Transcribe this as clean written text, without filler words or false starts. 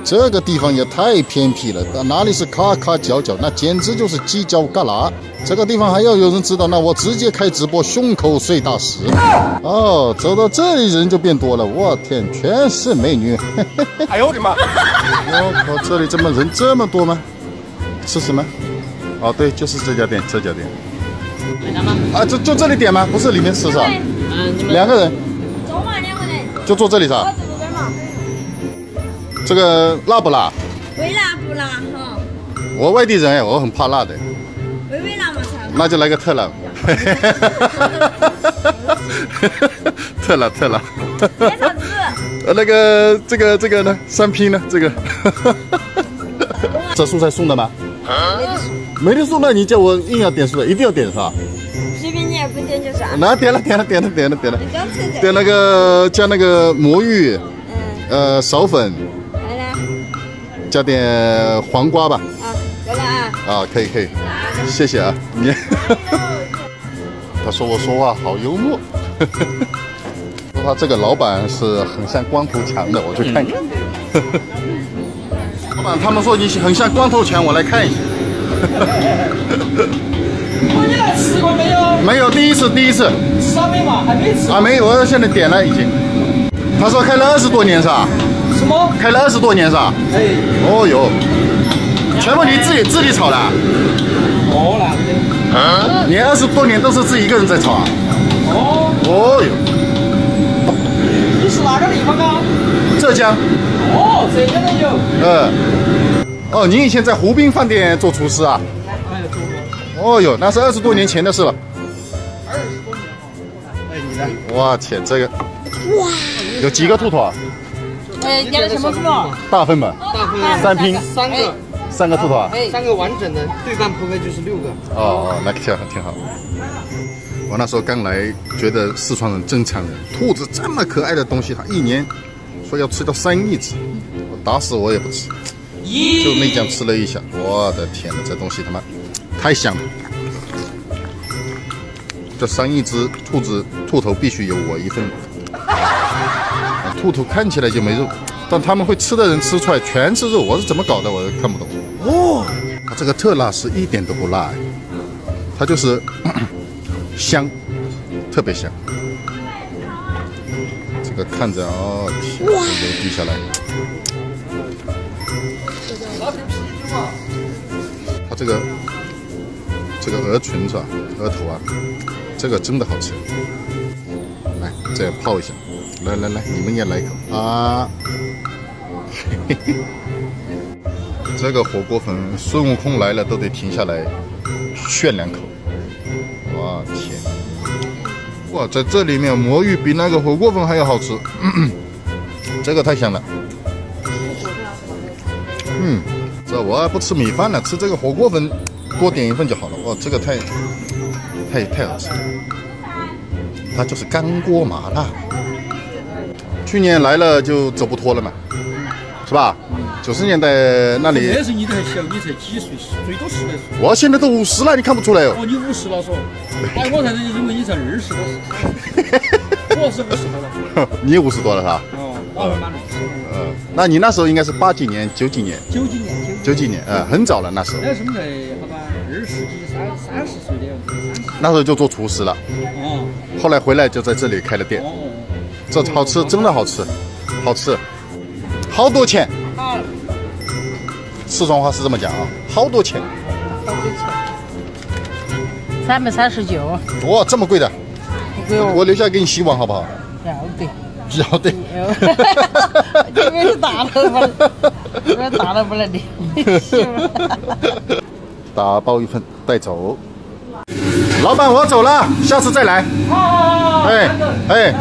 这个地方也太偏僻了，哪里是咔咔角角，那简直就是犄角旮旯。这个地方还要有人知道，那我直接开直播，胸口碎大石。哦，走到这里人就变多了，我天，全是美女。哎呦我的妈！我靠，这里怎么人这么多吗？吃什么？哦，对，就是这家店，这家店。啊，就这里点吗？不是里面吃是吧？2个人。中嘛2个人。就坐这里是吧？这个辣不辣？微辣不辣哈？我外地人哎，我很怕辣的。微辣嘛才。那就来个特辣。特辣。点啥子？那个这个呢？3拼呢？这个。这蔬菜送的吗？没得送，那你叫我硬要点蔬菜，一定要点是吧？随便你不点就啥。那点了。你刚吃的。点那个加那个魔芋，苕粉，加点黄瓜吧。啊，够了啊。啊，可以，谢谢啊。你，他说我说话好幽默。说他这个老板是很像光头强的，我去看看。老板，他们说你很像光头强，我来看一下。你来吃过没有？没有，第一次。吃了没嘛？还没吃。啊，没有，我现在点了已经。他说开了20多年是吧？什么？开了20多年是吧？哎。哦哟，全部你自己炒的？哦，那的。你20多年都是自己一个人在炒啊？哦哟。你是哪个地方啊？浙江。哦，浙江的有。哦，你以前在湖滨饭店做厨师啊？哎，做过。哦哟，那是20多年前的事了。20多年了。哎，你呢？我天，这个。哇。有几个兔兔啊？你的什么兔兔？大份吧。大份。 3拼。3个兔兔啊？3个完整的，对半铺开就是6个。哦，那个挺好。我那时候刚来，觉得四川人真残忍，兔子这么可爱的东西，它1年说要吃到3亿只，我打死我也不吃。就内酱吃了一下，我的天哪，这东西他妈太香了！这3亿只兔头必须有我一份。兔看起来就没肉，但他们会吃的人吃出来全是肉，我是怎么搞的我看不懂。哦，它这个特辣是一点都不辣，它就是香，特别香。这个看着哦，天，油滴下来。它这个鹅唇是吧？鹅头啊，这个真的好吃。来，这样泡一下。来，你们也来一口啊！这个火锅粉，孙悟空来了都得停下来炫2口。哇天！哇，在这里面魔芋比那个火锅粉还要好吃。这个太香了。这我还不吃米饭了，吃这个火锅粉，多点1份就好了。哇，这个太好吃了。它就是干锅麻辣。去年来了就走不脱了嘛，是吧？90年代那里。那时候你还小，你才几岁？最多10来岁。我现在都50了，你看不出来哦。哦，你50了说？哎，我才认为你才20多岁。我是50多了。你50多了是吧？哦，我还蛮60。那你那时候应该是80几年、90几年。90几年，很早了那时候。那时候才好吧，20几、30岁的样子。那时候就做厨师了。哦。后来回来就在这里开了店。哦。这好吃，真的好吃，好多钱。四川话是这么讲啊，好多钱。339。哇，这么贵的？我留下给你洗碗好不好？要得。这边是大头发，这边大了不能的。打包1份带走。老板，我走了，下次再来。好。哎。